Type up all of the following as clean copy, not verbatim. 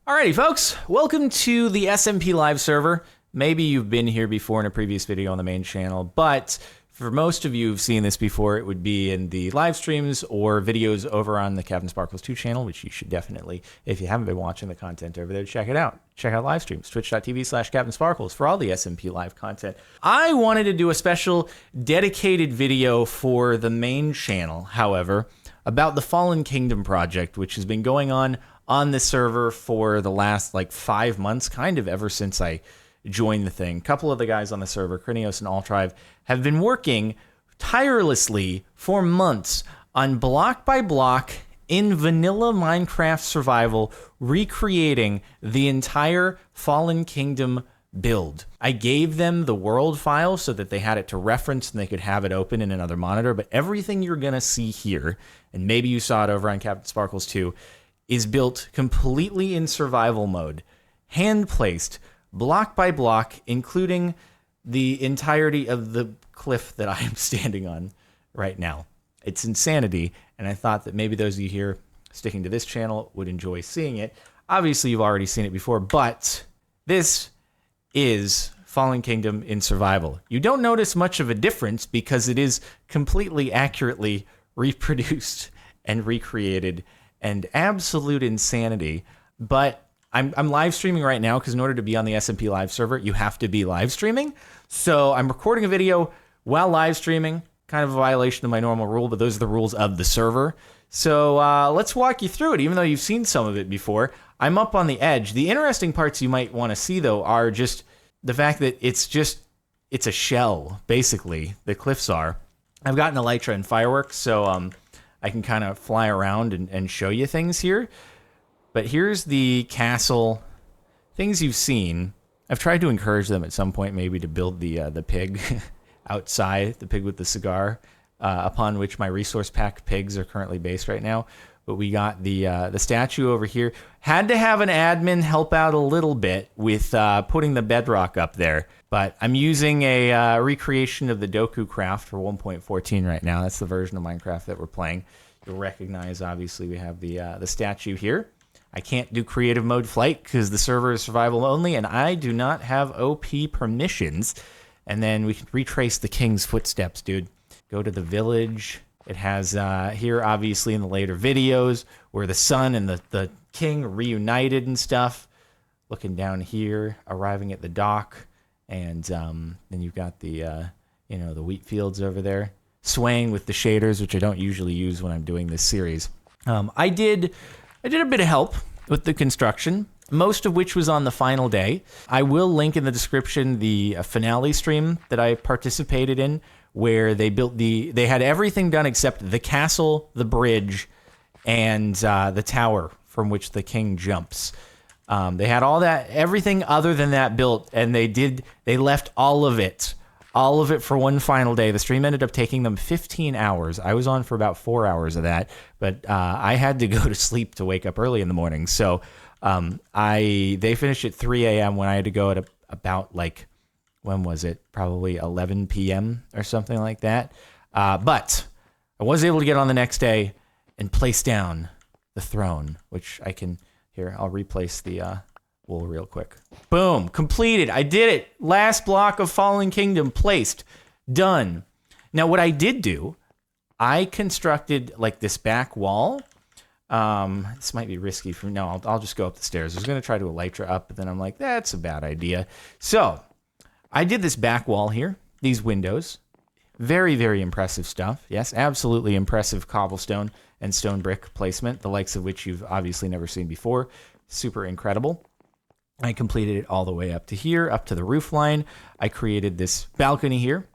Alrighty, folks, welcome to the SMPLive server. Maybe you've been here before in a previous video on the main channel, but for most of you who've seen this before, it would be in the live streams or videos over on the CaptainSparklez 2 channel, which you should definitely, if you haven't been watching the content over there, check it out. Check out live streams, twitch.tv/CaptainSparklez for all the SMPLive content. I wanted to do a special dedicated video for the main channel, however, about the Fallen Kingdom project, which has been going on the server for the last 5 months, kind of ever since I joined the thing. A couple of the guys on the server, Krinios and Altrive, have been working tirelessly for months on block by block in vanilla Minecraft survival, recreating the entire Fallen Kingdom build. I gave them the world file so that they had it to reference and they could have it open in another monitor, but everything you're gonna see here, and maybe you saw it over on CaptainSparklez 2, is built completely in survival mode, hand-placed, block by block, including the entirety of the cliff that I am standing on right now. It's insanity, and I thought that maybe those of you here sticking to this channel would enjoy seeing it. Obviously, you've already seen it before, but this is Fallen Kingdom in survival. You don't notice much of a difference because it is completely accurately reproduced and recreated and absolute insanity. But I'm live streaming right now because in order to be on the SMPLive server, you have to be live streaming. So I'm recording a video while live streaming, kind of a violation of my normal rule, but those are the rules of the server. So let's walk you through it, even though you've seen some of it before. I'm up on the edge. The interesting parts you might want to see, though, are just the fact that it's a shell, basically, the cliffs are. I've gotten elytra and fireworks, so I can kind of fly around and show you things here. But here's the castle, things you've seen. I've tried to encourage them at some point maybe to build the pig outside, the pig with the cigar, upon which my resource pack pigs are currently based right now. But we got the statue over here. Had to have an admin help out a little bit with putting the bedrock up there. But I'm using a recreation of the Doku craft for 1.14 right now. That's the version of Minecraft that we're playing. You'll recognize, obviously, we have the statue here. I can't do creative mode flight because the server is survival only, and I do not have OP permissions. And then we can retrace the king's footsteps, dude. Go to the village. It has here, obviously, in the later videos, where the son and the king reunited and stuff. Looking down here, arriving at the dock. And then you've got the wheat fields over there, swaying with the shaders, which I don't usually use when I'm doing this series. I did a bit of help with the construction, most of which was on the final day. I will link in the description the finale stream that I participated in, where they built they had everything done except the castle, the bridge, and the tower from which the king jumps. They had everything other than that built, and they left all of it for one final day. The stream ended up taking them 15 hours. I was on for about 4 hours of that, but I had to go to sleep to wake up early in the morning. So they finished at 3 a.m. when I had to go at about when was it? Probably 11 p.m. or something like that. But I was able to get on the next day and place down the throne, which I can... Here, I'll replace the wool real quick. Boom, completed. I did it. Last block of Fallen Kingdom placed. Done. Now, what I did do, I constructed this back wall. This might be risky for me. No, I'll just go up the stairs. I was going to try to elytra up, but then I'm like, that's a bad idea. So I did this back wall here, these windows. Very, very impressive stuff. Yes, absolutely impressive cobblestone and stone brick placement, the likes of which you've obviously never seen before. Super incredible. I completed it all the way up to here, up to the roof line. I created this balcony here,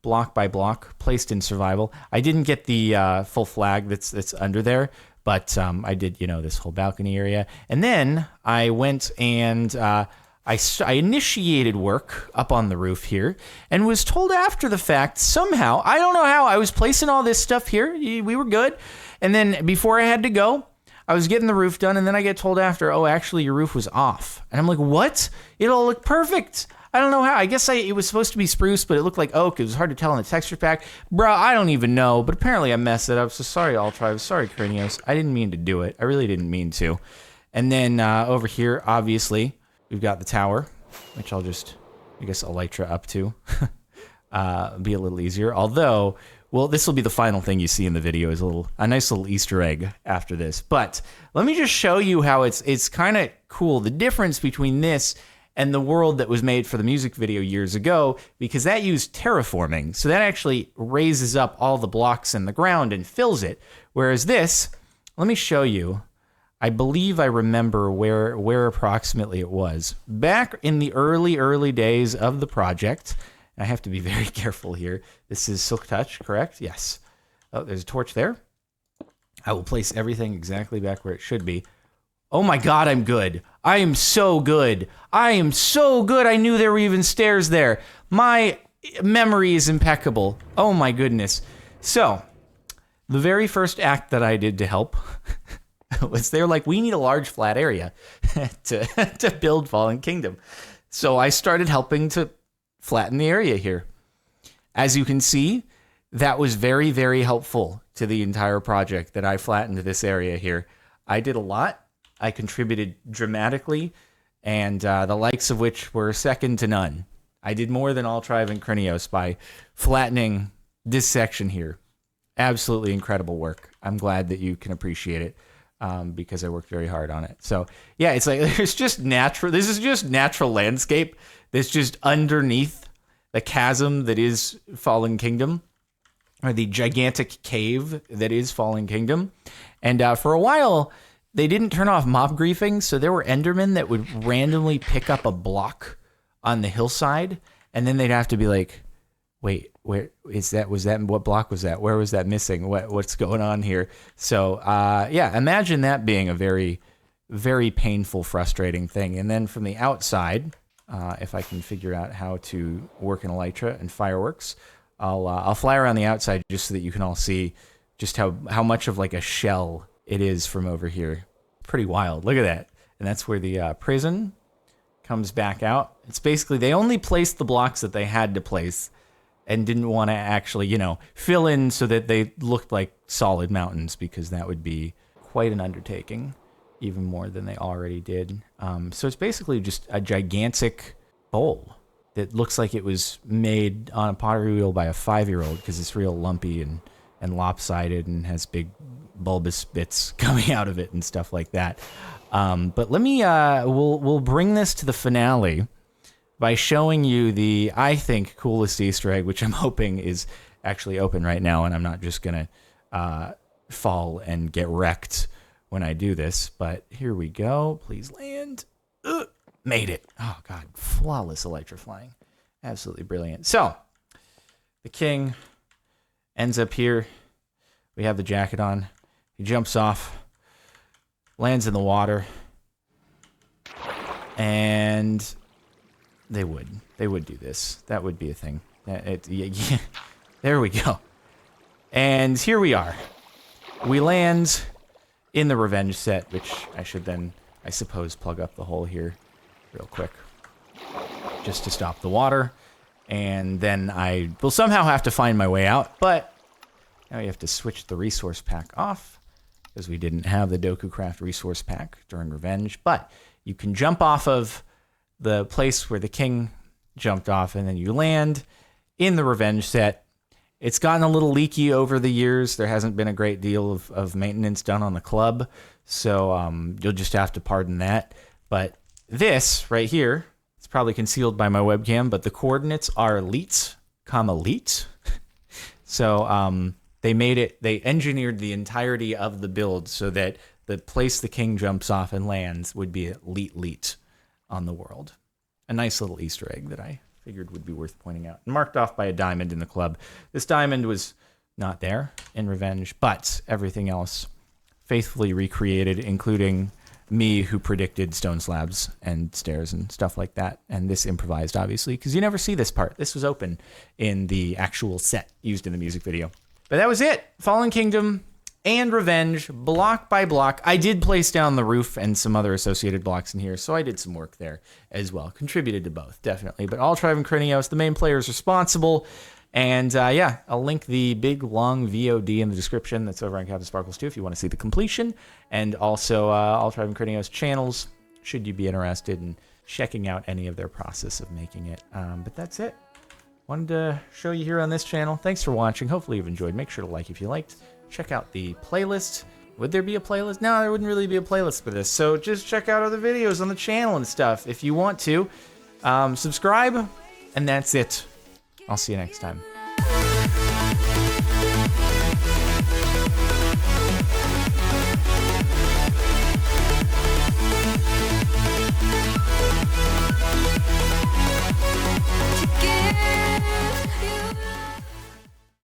block by block, placed in survival. I didn't get the full flag that's under there, but I did, this whole balcony area. And then I went and I initiated work up on the roof here and was told after the fact somehow, I don't know how, I was placing all this stuff here. We were good. And then before I had to go, I was getting the roof done, and then I get told after, oh, actually, your roof was off. And I'm like, what? It all looked perfect. I don't know how. I guess it was supposed to be spruce, but it looked like oak. It was hard to tell in the texture pack. Bro, I don't even know, but apparently I messed it up. So sorry, Altrive. Sorry, Krinios. I didn't mean to do it. I really didn't mean to. And then over here, obviously, we've got the tower, which I'll just, I guess, elytra up to. Be a little easier. Although, well, this will be the final thing you see in the video, is a nice little Easter egg after this. But let me just show you how it's kind of cool, the difference between this and the world that was made for the music video years ago, because that used terraforming. So that actually raises up all the blocks in the ground and fills it. Whereas this, let me show you. I believe I remember where approximately it was. Back in the early days of the project, I have to be very careful here. This is Silk Touch, correct? Yes. Oh, there's a torch there. I will place everything exactly back where it should be. Oh my God, I'm good. I am so good. I am so good. I knew there were even stairs there. My memory is impeccable. Oh my goodness. So, the very first act that I did to help was they're like, we need a large flat area to build Fallen Kingdom. So I started helping to flatten the area here. As you can see, that was very, very helpful to the entire project that I flattened this area here. I did a lot. I contributed dramatically, and the likes of which were second to none. I did more than Altrive and Krinios by flattening this section here. Absolutely incredible work. I'm glad that you can appreciate it because I worked very hard on it. So yeah, it's like there's just natural. This is just natural landscape that's just underneath the chasm that is Fallen Kingdom, or the gigantic cave that is Fallen Kingdom. And for a while, they didn't turn off mob griefing, so there were Endermen that would randomly pick up a block on the hillside, and then they'd have to be like, wait, where is that? What block was that? Where was that missing? What's going on here? So, yeah, imagine that being a very, very painful, frustrating thing. And then from the outside, if I can figure out how to work an elytra and fireworks, I'll fly around the outside just so that you can all see just how much of like a shell it is from over here. Pretty wild. Look at that. And that's where the prison comes back out. It's basically, they only placed the blocks that they had to place and didn't want to actually, fill in so that they looked like solid mountains, because that would be quite an undertaking, even more than they already did. So it's basically just a gigantic bowl that looks like it was made on a pottery wheel by a 5-year-old, because it's real lumpy and lopsided and has big bulbous bits coming out of it and stuff like that. But let me, we'll bring this to the finale by showing you the, I think, coolest Easter egg, which I'm hoping is actually open right now, and I'm not just gonna fall and get wrecked when I do this. But here we go. Please land. Made it. Oh God, flawless elytra flying. Absolutely brilliant. So the king ends up here. We have the jacket on. He jumps off, lands in the water, and they would do this. That would be a thing. Yeah. There we go. And here we are. We land in the revenge set, which I should then, I suppose, plug up the hole here real quick, just to stop the water. And then I will somehow have to find my way out, but now you have to switch the resource pack off, because we didn't have the Doku Craft resource pack during Revenge. But you can jump off of the place where the king jumped off, and then you land in the Revenge set. It's gotten a little leaky over the years. There hasn't been a great deal of maintenance done on the club, so you'll just have to pardon that. But this right here, it's probably concealed by my webcam, but the coordinates are elite, elite. So they engineered the entirety of the build so that the place the king jumps off and lands would be elite on the world. A nice little Easter egg that I figured would be worth pointing out. Marked off by a diamond in the club. This diamond was not there in Revenge, but everything else faithfully recreated, including me, who predicted stone slabs and stairs and stuff like that. And this improvised, obviously, because you never see this part. This was open in the actual set used in the music video. But that was it. Fallen Kingdom and Revenge, block by block. I did place down the roof and some other associated blocks in here, so I did some work there as well. Contributed to both, definitely. But Altrive and Krinios, the main players responsible. And yeah, I'll link the big long VOD in the description. That's over on CaptainSparklez too if you want to see the completion. And also Altrive and Krinios channels, should you be interested in checking out any of their process of making it. But that's it. Wanted to show you here on this channel. Thanks for watching. Hopefully you've enjoyed. Make sure to like if you liked. Check out the playlist. Would there be a playlist? No, there wouldn't really be a playlist for this. So just check out other videos on the channel and stuff if you want to. Subscribe, and that's it. I'll see you next time.